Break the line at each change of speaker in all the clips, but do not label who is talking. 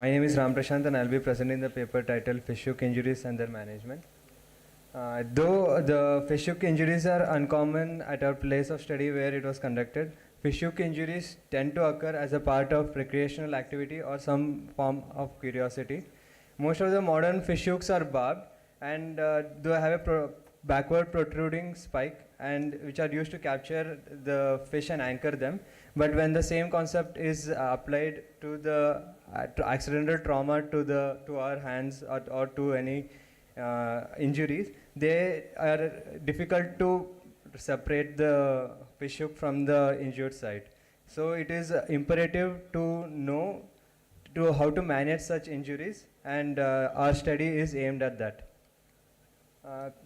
My name is RamPrashant and I'll be presenting the paper titled Fish hook injuries and their management. Though the fish hook injuries are uncommon at our place of study where it was conducted, fish hook injuries tend to occur as a part of recreational activity or some form of curiosity. Most of the modern fish hooks are barbed and they have a backward protruding spike and which are used to capture the fish and anchor them. But when the same concept is applied to the to accidental trauma to our hands or to any injuries, they are difficult to separate the fish hook from the injured side. So it is imperative to know to how to manage such injuries, and our study is aimed at that.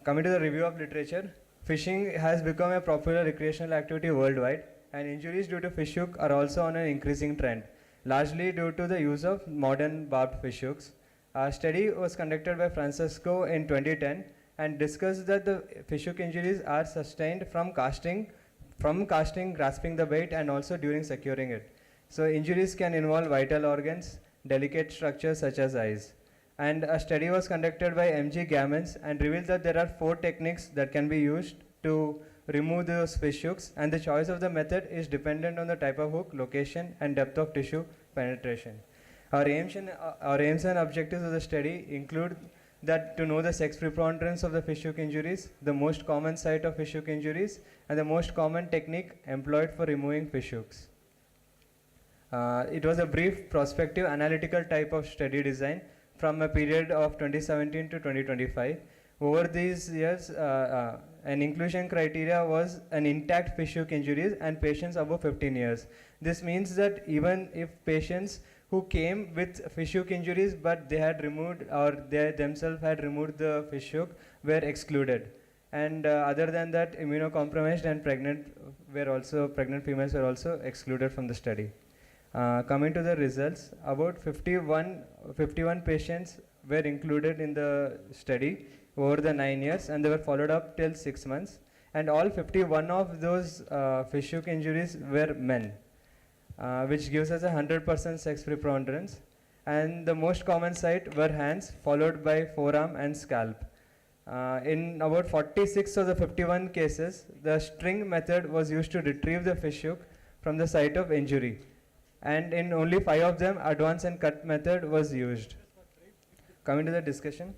Coming to the review of literature, fishing has become a popular recreational activity worldwide, and injuries due to fish hook are also on an increasing trend, largely due to the use of modern barbed fish hooks. A study was conducted by Francisco in 2010 and discussed that the fish hook injuries are sustained from casting, grasping the bait, and also during securing it. So injuries can involve vital organs, delicate structures such as eyes. And a study was conducted by MG GIMS and revealed that there are 4 techniques that can be used to remove those fish hooks, and the choice of the method is dependent on the type of hook, location, and depth of tissue penetration. Our aims and objectives of the study include that to know the sex preponderance of the fish hook injuries, the most common site of fish hook injuries, and the most common technique employed for removing fish hooks. It was a brief prospective analytical type of study design from a period of 2017 to 2025. Over these years, an inclusion criteria was an intact fish hook injuries and patients above 15 years. This means that even if patients who came with fish hook injuries but they had removed or they themselves had removed the fish hook were excluded. And other than that, immunocompromised and pregnant females were also excluded from the study. Coming to the results, about 51 patients were included in the study over the 9 years, and they were followed up till 6 months, and all 51 of those fish hook injuries were men, which gives us 100% sex preponderance, and the most common site were hands followed by forearm and scalp. In about 46 of the 51 cases, the string method was used to retrieve the fish hook from the site of injury, and in only 5 of them, advance and cut method was used. Coming to the discussion,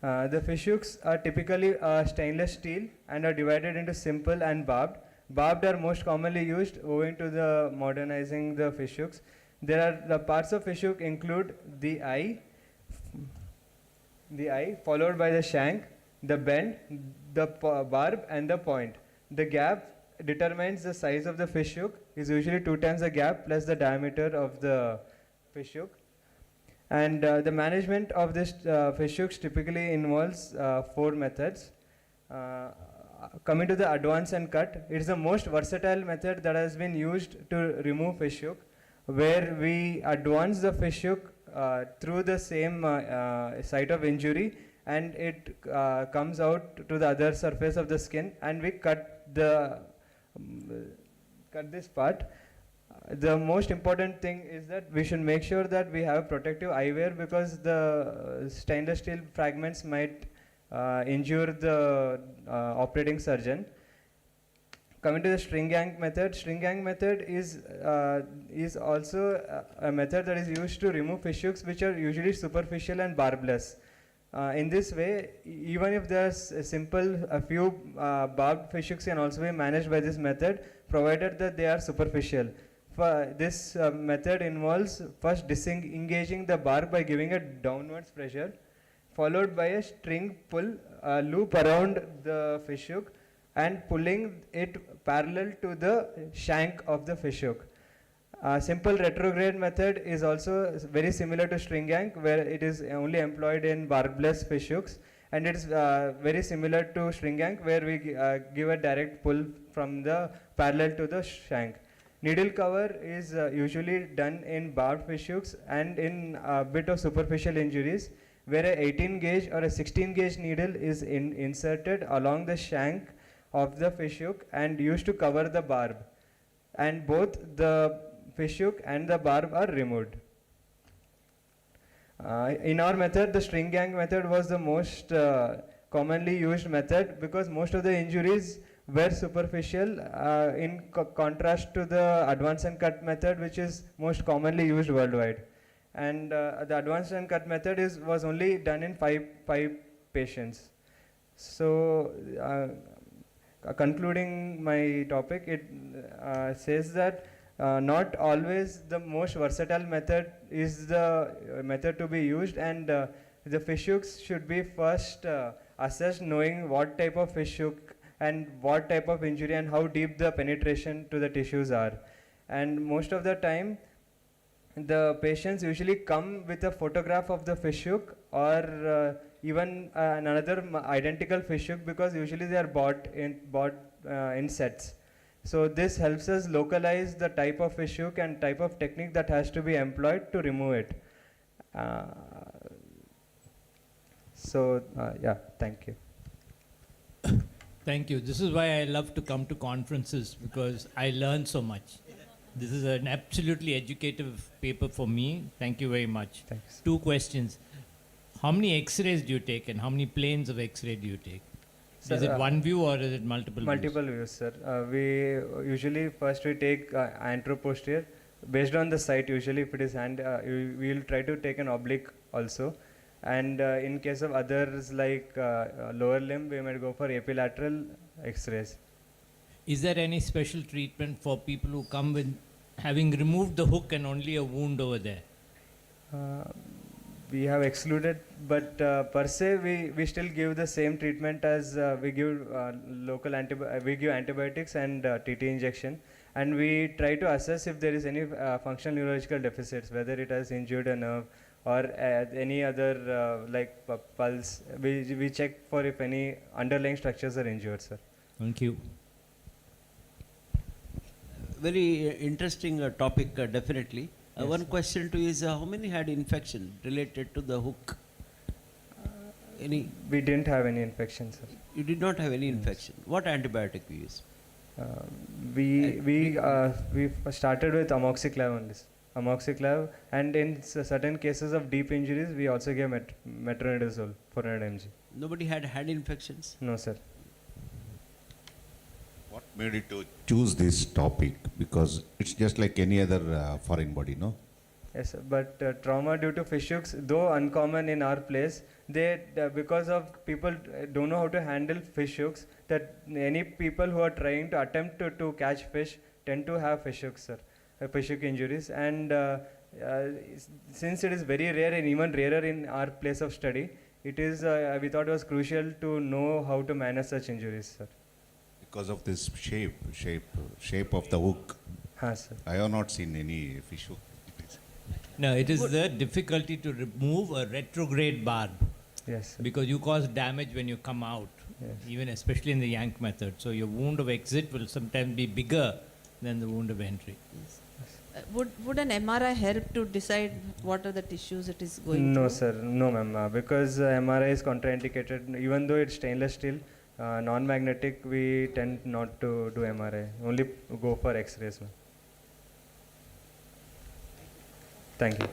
the fish hooks are typically stainless steel and are divided into simple and barbed. Barbed are most commonly used owing to the modernizing the fish hooks. The parts of fish hook include the eye followed by the shank, the bend, the barb, and the point. The gap determines the size of the fish hook is usually 2 times the gap plus the diameter of the fish hook. And the management of this fish hooks typically involves 4 methods. Coming to the advance and cut, it is the most versatile method that has been used to remove fish hook, where we advance the fish hook through the same site of injury, and it comes out to the other surface of the skin, and we cut this part. The most important thing is that we should make sure that we have protective eyewear, because the stainless steel fragments might injure the operating surgeon. Coming to the string gang method, is also a method that is used to remove fish hooks which are usually superficial and barbless. In this way, even if there's a few barbed fish hooks can also be managed by this method, provided that they are superficial. This method involves first disengaging the barb by giving a downwards pressure, followed by a string pull loop around the fish hook and pulling it parallel to the shank of the fish hook. Simple retrograde method is also very similar to string gang, where it is only employed in barbless fish hooks, and it is very similar to string gang, where we give a direct pull from the parallel to the shank. Needle cover is usually done in barbed fish hooks and in a bit of superficial injuries, where a 18 gauge or a 16 gauge needle is inserted along the shank of the fish hook and used to cover the barb, and both the fish hook and the barb are removed. In our method, the string gang method was the most commonly used method because most of the injuries were superficial in contrast to the advance and cut method, which is most commonly used worldwide. And the advanced and cut method was only done in five patients. So concluding my topic, it says that not always the most versatile method is the method to be used, and the fish hooks should be first assessed, knowing what type of fish hook and what type of injury and how deep the penetration to the tissues are. And most of the time, the patients usually come with a photograph of the fish hook or even another identical fish hook, because usually they are bought in sets. So this helps us localize the type of fish hook and type of technique that has to be employed to remove it. Yeah, thank you.
Thank you. This is why I love to come to conferences, because I learn so much. This is an absolutely educative paper for me. Thank you very much.
Thanks.
2 questions. How many X-rays do you take, and how many planes of X-ray do you take?
Sir,
is it one view or is it multiple
multiple views, sir. We usually first we take anteroposterior based on the site. Usually, if it is hand, we will try to take an oblique also. And in case of others like lower limb, we might go for epilateral X-rays.
Is there any special treatment for people who come with having removed the hook and only a wound over there?
We have excluded, but per se we still give the same treatment as we give we give antibiotics and TT injection, and we try to assess if there is any functional neurological deficits, whether it has injured a nerve or any other like pulse. We check for if any underlying structures are injured, sir.
Thank you.
Very interesting topic, definitely.
Yes,
one
sir.
question to you is how many had infection related to the hook? Any?
We didn't have any infection, sir.
You did not have any infection. What antibiotic you use?
We started with amoxiclav only, amoxiclav, and in certain cases of deep injuries, we also gave metronidazole 400 mg.
Nobody had infections?
No, sir.
What made you to choose this topic? Because it's just like any other foreign body, no?
Yes, sir. But trauma due to fish hooks, though uncommon in our place, they because of people don't know how to handle fish hooks, that any people who are trying to attempt to catch fish tend to have fish hooks, sir, fish hook injuries. And since it is very rare and even rarer in our place of study, it is we thought it was crucial to know how to manage such injuries, sir.
Because of this shape of the hook.
Sir.
I have not seen any fish hook.
No, it is the difficulty to remove a retrograde barb.
Yes, sir.
Because you cause damage when you come out,
Yes.
even especially in the yank method. So your wound of exit will sometimes be bigger than the wound of entry.
Would an MRI help to decide what are the tissues it is going to?
No, sir. No, ma'am. Because MRI is contraindicated, even though it's stainless steel, non-magnetic, we tend not to do MRI. Only go for X-rays, ma'am. Thank you.